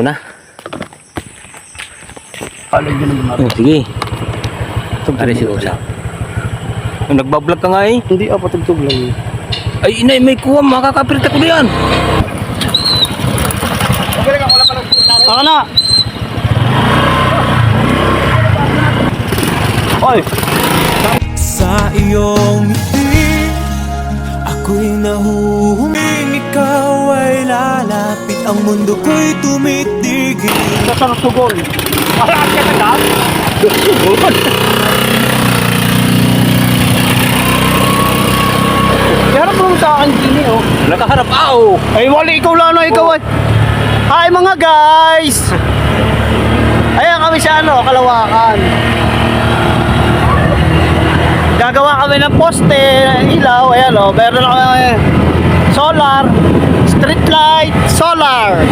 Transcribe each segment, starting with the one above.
na. Alay din naman. Sige. Ari si Usap. Nagbablog ka nga eh. Hindi patugtog lang. Ay inay, may kuha, makakapirita ko diyan. Saka na. Oy. Sa iyong ngiti, ako'y nahuhuming. Ikaw ay lalapit, ang mundo ko'y tumitigil. Sa sugon. Alam ka na lang. Sugon. Harap mo sa akin, Jimmy, oh. Nakaharap ako. Ay, wali, ikaw lang, no? Ikaw, ay. Hi, mga guys! Ayan kami sa, Kalawakan. Gagawa kami ng poste, ilaw, ayan, meron lang kami solar, street light, solar.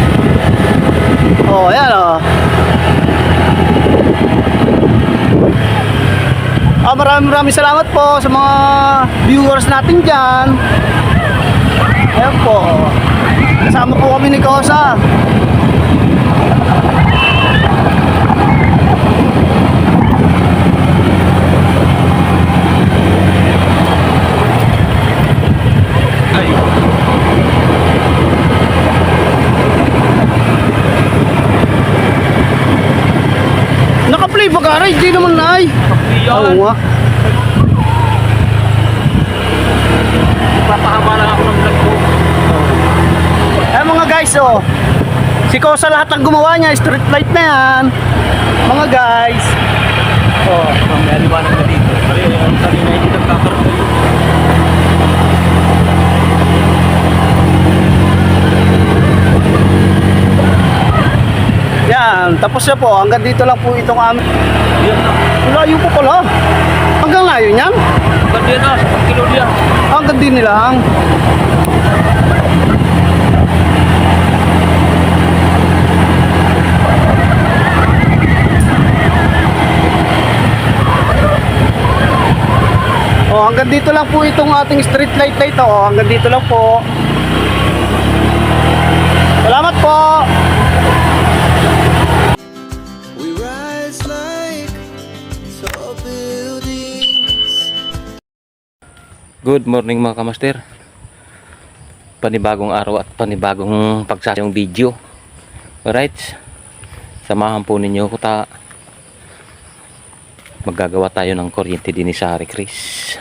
Oh, ayan, maraming salamat po sa mga viewers natin dyan. Ayan po. Kasama po kami ni Kosa. Naka-play ba ka? Hindi naman na ay. Oo nga. Papahaba lang ako ng vlog ko. Eh mga guys, si Kosa lahat ang gumawa niya, street light na yan. Mga guys. May aliwanag na dito. Pare, ang sabi na hindi nagkakaroon ko yun. Yan, tapos na po. Hanggang dito lang po itong amin. Yan na. Layo po pala. Hanggang layo niyan. Ganda na, sa pagkilo niya. Hanggang din nilang. Hanggang dito lang po itong ating street light na ito. Hanggang dito lang po. Salamat po. We rise like tall buildings. Good morning mga kamaster. Panibagong araw at panibagong pagsasayong video. Alright. Samahan po ninyo ko maggagawa tayo ng kuryente din sa Hari Chris.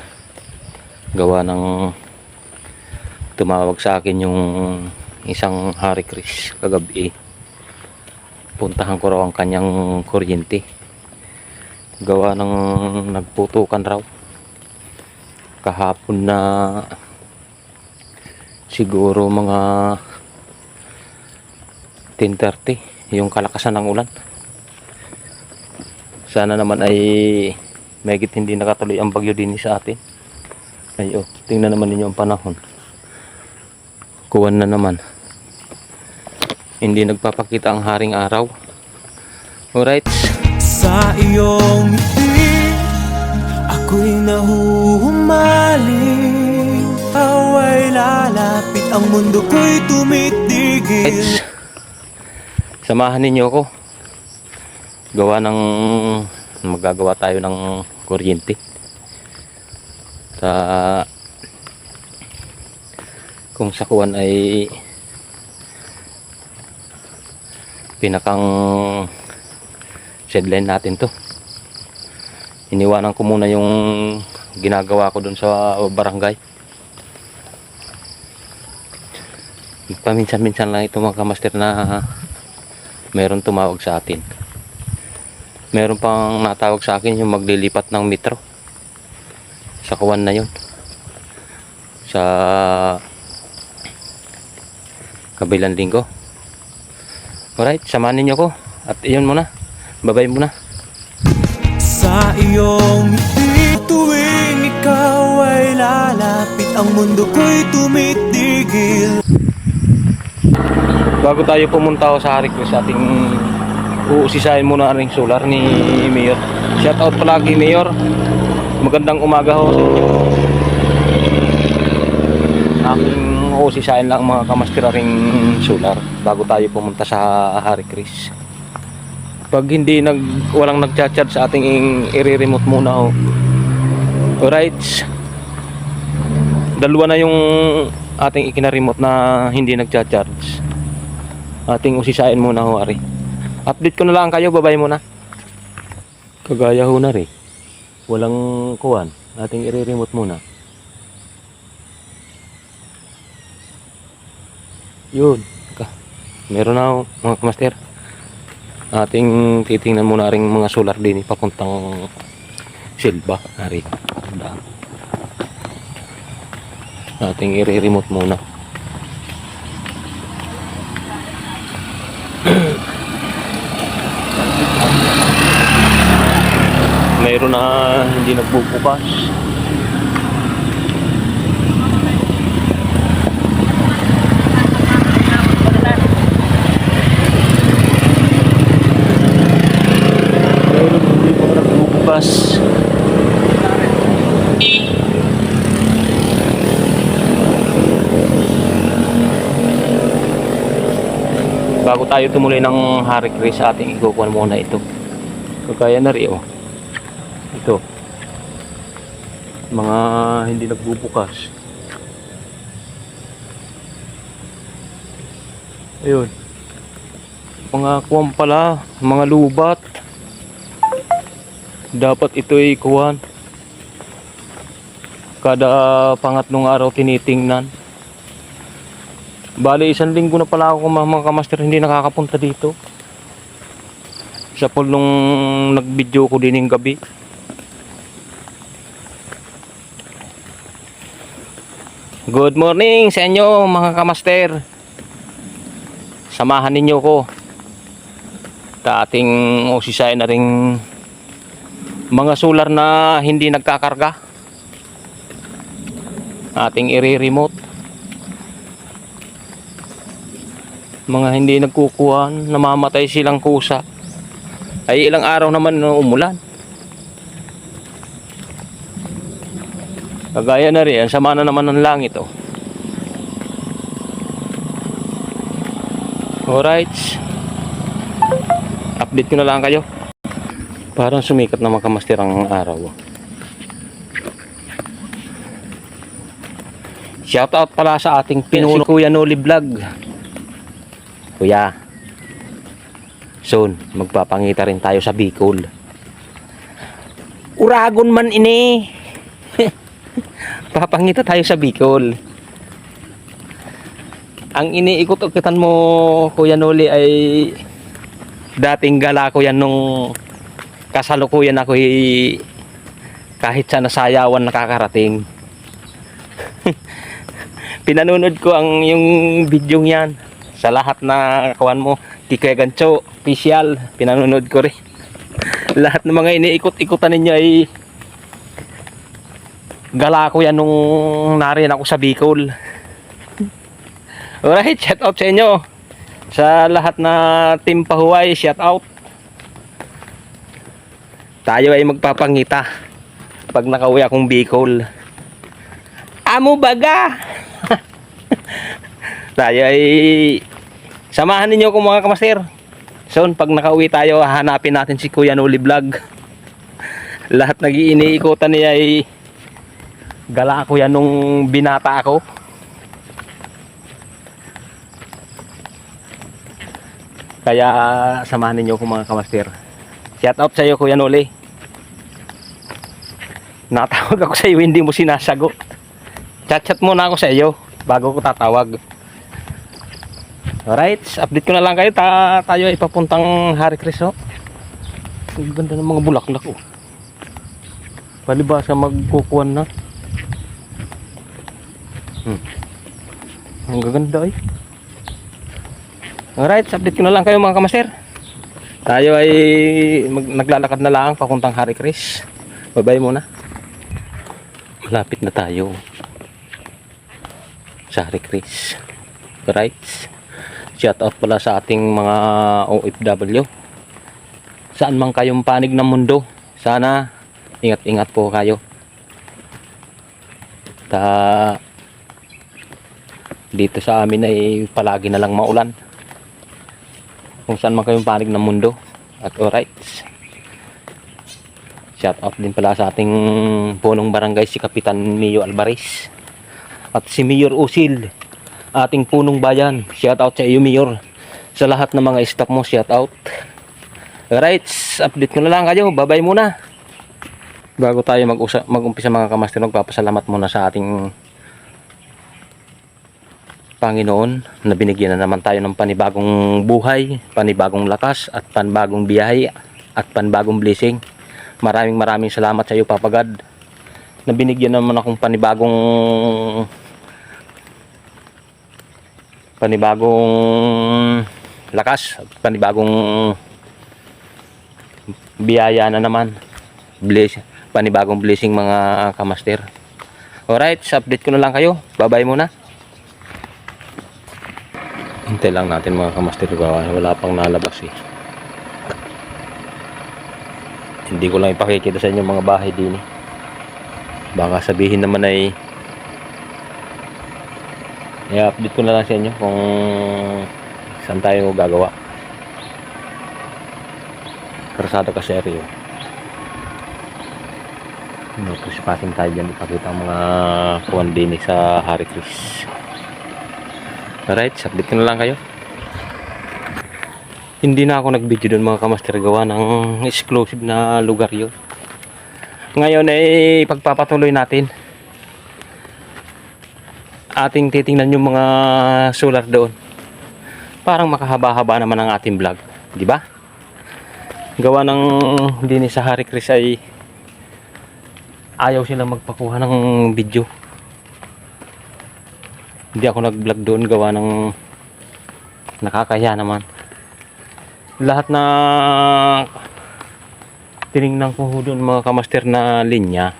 Gawa ng tumawag sa akin yung isang Hari Chris kagabi. Puntahan ko raw ang kanyang kuryente. Gawa ng nagputukan raw kahapon na siguro mga 10:30 yung kalakasan ng ulan. Sana naman ay mahigit hindi nakatuloy ang bagyo din sa atin. Ay tingnan naman ninyo ang panahon. Kuwan na naman. Hindi nagpapakita ang haring araw. Alright. Sa iyong ngiti, ako'y nahuhumaling. Ikaw ay lalapit, ang mundo ko'y tumitigil. Samahan ninyo ako. Gawa ng magagawa tayo ng kuryente. Kung sa kuwan ay pinakang sideline natin to. Iniwanan ko muna yung ginagawa ko dun sa barangay. Paminsan-minsan lang ito mga kamaster na meron tumawag sa atin. Meron pang natawag sa akin yung maglilipat ng metro sa kuwan na yun, sa kabilang linggo. Alright, samahan ninyo ko at iyon muna, babay muna. Sa iyong ngiti, tuwing ikaw ay lalapit, ang mundo ko'y tumitigil. Bago tayo pumunta sa Hari Chris, ating uusisahin muna ang solar ni Mayor. Shout out palagi Mayor. Magandang umaga ho sa inyo. Aking usisain lang mga kamaster ring solar bago tayo pumunta sa Hari Chris. Pag hindi walang nagcha-charge sa ating i-remote muna ho. Alright. Dalawa na yung ating ikina-remote na hindi nagcha-charge. Ating usisain muna ho, Ari. Update ko na lang kayo, babay muna. Kagaya ho na rin. Walang kuwan. Ating i-remote muna. Yun. Meron na ho, mga kamaster. Ating titingnan muna rin mga solar din papuntang Silva, Ari. Ating i-remote muna. Mayroon na hindi nagbubukas. Mayroon hindi pa nagbubukas. Bago tayo tumuloy ng Hari Chris, ating ikukuha muna ito. Kagaya na rin, oh. Ito. Mga hindi nagbubukas. Ayun. Mga kuwan pala, mga lubat. Dapat ito ay kuwan. Kada pangatlong araw tinitingnan. Bali, 1 linggo na pala ako mga kamaster hindi nakakapunta dito. Sa pool nung nag-video ko din yung gabi. Good morning sa inyo mga kamaster. Samahan ninyo ko. Ating usisain na ring mga solar na hindi nagkakarga. Ating i-remote. Mga hindi nagkukuhan, namamatay silang kusa. Ay ilang araw naman umulan. Kagaya na rin, sama na naman ng langit, oh. Alright. Update ko na lang kayo. Parang sumikat na makamaster ang araw, oh. Shout out pala sa ating pinuno, si Kuya Noli Vlog. Kuya, soon magpapangita rin tayo sa Bicol. Uragon man ini. Papangita tayo sa Bicol. Ang iniikot-ikutan mo, Kuya Noli, ay dating gala ko yan nung kasalukuyan ako kahit sa nasayawan nakakarating. Pinanunod ko yung video yan. Sa lahat na kawan mo, Kikay Gancho, official, pinanunod ko rin. Lahat ng mga iniikot-ikutan ninyo ay gala ko yan nung narin ako sa Bicol. Alright, shout out sa inyo. Sa lahat na team Pahuway, shout out. Tayo ay magpapangita pag nakauwi akong Bicol. Amo baga! Tayo ay samahan ninyo ko mga kamaster. Soon pag nakauwi tayo, hanapin natin si Kuya Noli Vlog. Lahat nag-iiniikutan niya ay gala ko yan nung binata ako. Kaya samahan ninyo ko mga kamaster. Shout out sa iyo Kuya Noli. Natawag ako sa iyo, hindi mo sinasagot. Chat muna ako sa iyo bago ko tatawag. Alright, update ko na lang kayo. Tayo ay papuntang Hari Chris, oh. Ang ganda ng mga bulaklak, oh. Palibasa magkukuhan na. Ang gaganda, eh. Alright, update ko na lang kayo mga kamaster. Tayo ay naglalakad na lang papuntang Hari Chris. Bye-bye muna. Malapit na tayo sa Hari Chris. Alright. Shout out pala sa ating mga OFW. Saan man kayong panig ng mundo, sana ingat-ingat po kayo. Dito sa amin ay palagi na lang maulan. Kung saan man kayong panig ng mundo. At alright. Shout out din pala sa ating punong barangay, si Kapitan Mio Alvarez. At si Mayor Usil, ating punong bayan. Shout out sa iyo, Mayor. Sa lahat ng mga staff mo, shout out. Alright, update ko na lang kayo. Bye-bye muna. Bago tayo mag-umpisa mga kamaster, magpapasalamat muna sa ating Panginoon na binigyan na naman tayo ng panibagong buhay, panibagong lakas at panibagong biyahe at panibagong blessing. Maraming salamat sa iyo, Papa God, na binigyan naman akong panibagong lakas at panibagong biyaya na naman. Panibagong blessing mga kamaster. Alright, update ko na lang kayo. Bye-bye muna. Hintay lang natin mga kamaster, wala pang nalabas eh. Hindi ko lang ipakikita sa inyo mga bahay din eh. Baka sabihin naman ay i-update ko na lang sa inyo kung saan tayo gagawa. Karsada kasi area. Puspasin tayo dyan, ipakita ang mga kuwan din sa Hari Chris. Alright, update ko na lang kayo. Hindi na ako nag-video doon mga kamaster, gawa ng exclusive na lugar yun. Ngayon ay pagpapatuloy natin. Ating titingnan yung mga solar doon. Parang makahaba-haba naman ang ating vlog, di ba? Gawa ng din sa Hari Chris ay ayaw silang magpakuha ng video. Hindi ako nag-vlog doon, gawa ng nakakaya naman. Lahat na tinignan ko doon mga kamaster na linya,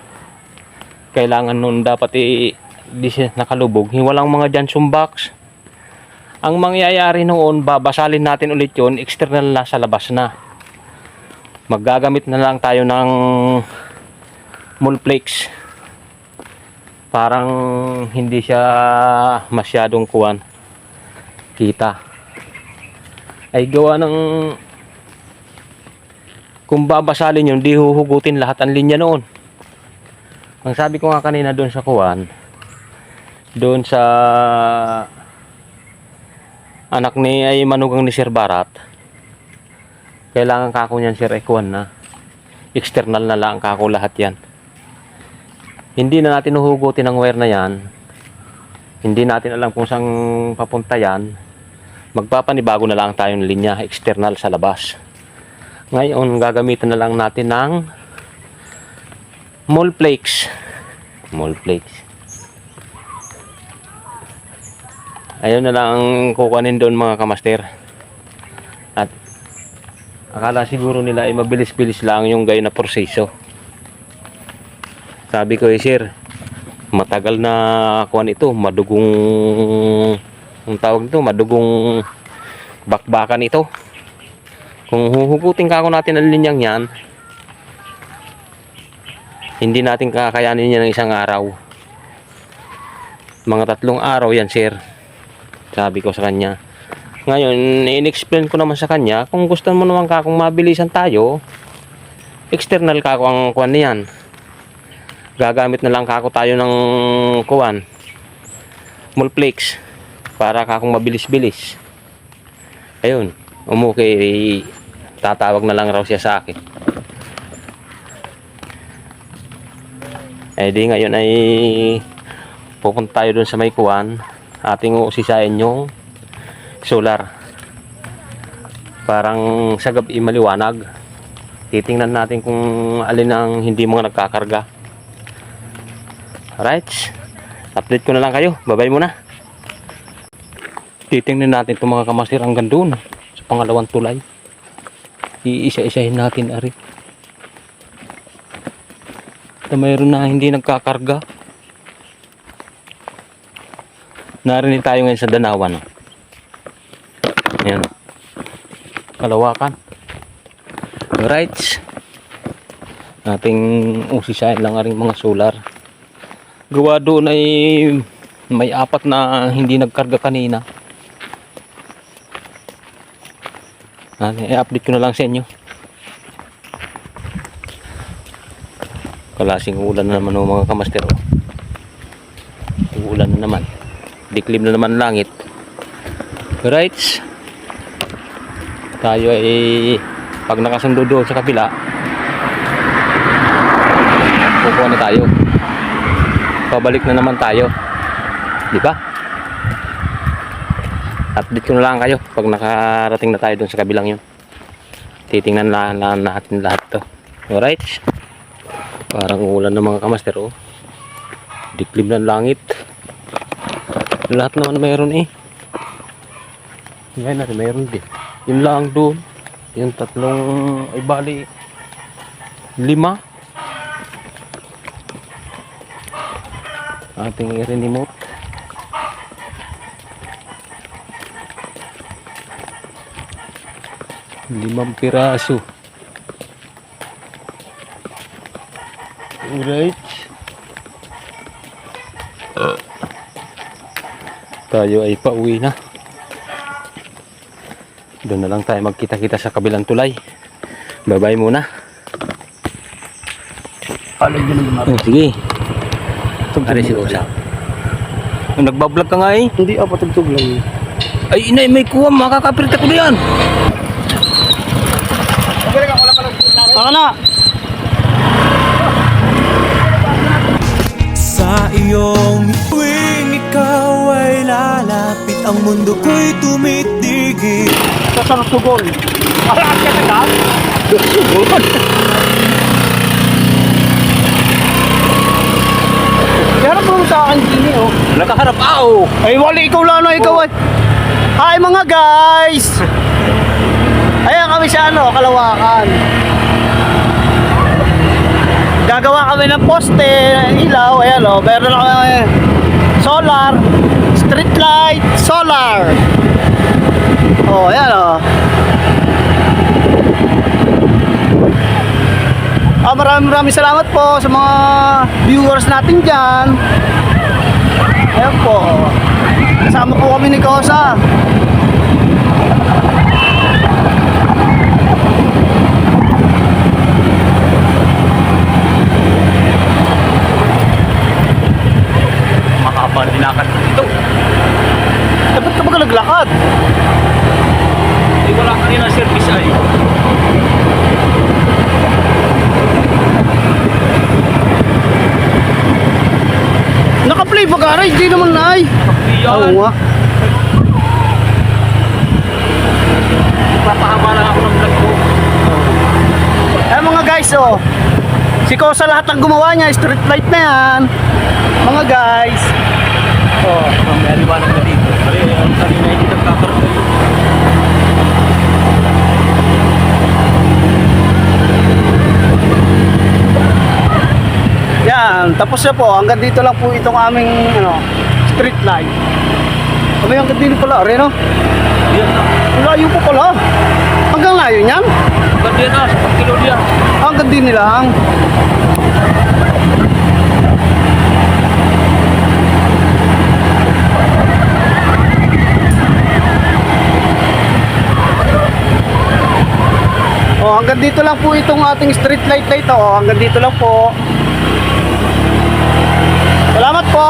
kailangan noon dapat di siya nakalubog, walang mga junction box. Ang mangyayari noon, babasalin natin ulit yon, external na sa labas na. Maggagamit na lang tayo ng multiplex. Parang hindi siya masyadong kuwan kita. Ay gawa ng kung babasalin yun, di huhugutin lahat ang linya noon. Ang sabi ko nga kanina doon sa kuwan, doon sa anak ni ay manugang ni Sir Barat, kailangan kako niyan Sir Ekuan na external na lang kako lahat yan. Hindi na natin huhugutin ang wire na yan, hindi natin alam kung saan papunta yan. Magpapanibago na lang tayong linya external sa labas. Ngayon gagamitan na lang natin ng multiplex. Ayun na lang ang kukunin doon mga kamaster. At akala siguro nila ay mabilis-bilis lang yung gayon na proseso. Sabi ko sir, matagal na kuwan ito, madugong ang tawag nito, madugong bakbakan ito. Kung huhugutin kako natin ang linyang yan, hindi natin kakayanin yan ng isang araw. Mga 3 araw yan sir, sabi ko sa kanya. Ngayon in-explain ko naman sa kanya, kung gusto mo naman kakong mabilisan tayo, external kako ang kuwan niyan. Gagamit na lang kako tayo ng kuwan multiplex para kakong mabilis-bilis. Ayun, umukay, tatawag na lang raw siya sa akin. Eh di ngayon ay pupunta tayo dun sa may kuwan, ating usisain yung solar. Parang sa gabi maliwanag. Titingnan natin kung alin ang hindi mga nagkakarga. Alright, update ko na lang kayo. Bye-bye muna. Titingnan natin itong mga kamaster hanggang doon sa pangalawang tulay. Iisa-isahin natin ari. Ito mayroon na hindi nagkakarga. Narinig tayo ngayon sa Danawan. Ayan. Kalawakan. Alright. Ating usisahin lang aring mga solar. Gawa doon ay May apat na hindi nagkarga kanina. I-update ko na lang sa inyo. Kalasing ulan na naman mga kamaster. Ulan na naman. Diklim na naman langit. Right. Tayo ay pag nakasundo doon sa kabila, kukuha na tayo. Pabalik na naman tayo. Di ba? Update ko na lang kayo pag nakarating na tayo doon sa kabilang yun. Titingnan na natin lahat to. Alright. Parang ulan ng mga kamaster, oh. Diklim ng langit. Lahat naman mayroon eh. Yan natin mayroon din. Yun lang doon. Yung tatlong ay bali 5. Ating i-remote. Limang piraso. Alright. Tayo ay pauwi na. Doon na lang tayo magkita-kita sa kabilang tulay. Bye-bye muna. Sige. Ari si Osa. Nagbablog ka nga eh. Hindi, patugtog lang. Ay, inay, may kuha. Makakapirita ko diyan. Taka na! Sa iyong tuwing ikaw ay lalapit, ang mundo ko'y tumitigil. Sa Sorsogon. Alam ka na ka? Sorsogon. Harap mo sa akin, Jimmy, oh. Nakaharap ako. Ay, wali, ikaw lang, no? Ikaw ay. Hi, mga guys! Ayan kami sa Kalawakan. Gagawa kami ng poste, ilaw, ayan o. Meron lang kami solar, street light, solar. Oh, ayan o. Maraming salamat po sa mga viewers natin dyan. Ayan po. Kasama po kami ni Kosa. Makapal dinakad dito. Dapat ka ba naglakad? Hindi wala kanina service ay. Naka-play ba ka? Hindi naman na ay. Oo nga. Papahaba lang ako ng vlog ko. Eh mga guys, oh. Si Kosa lahat ng gumawa niya, street light na yan. Mga guys. Oh, May aliwanag na dito. Ang kanina hindi nagkakaroon. yan, tapos na po. Hanggang dito lang po itong aming street light. Kami hanggang dito pala, rin, no? Yan na. Layo po pala. Hanggang layo niyan? Ganda na, sa pagkilo niya. Hanggang din nilang. Oh, hanggang dito lang po itong ating street light na ito. Oh, hanggang dito lang po. Salamat po.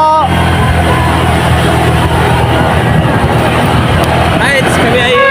Right, kami ay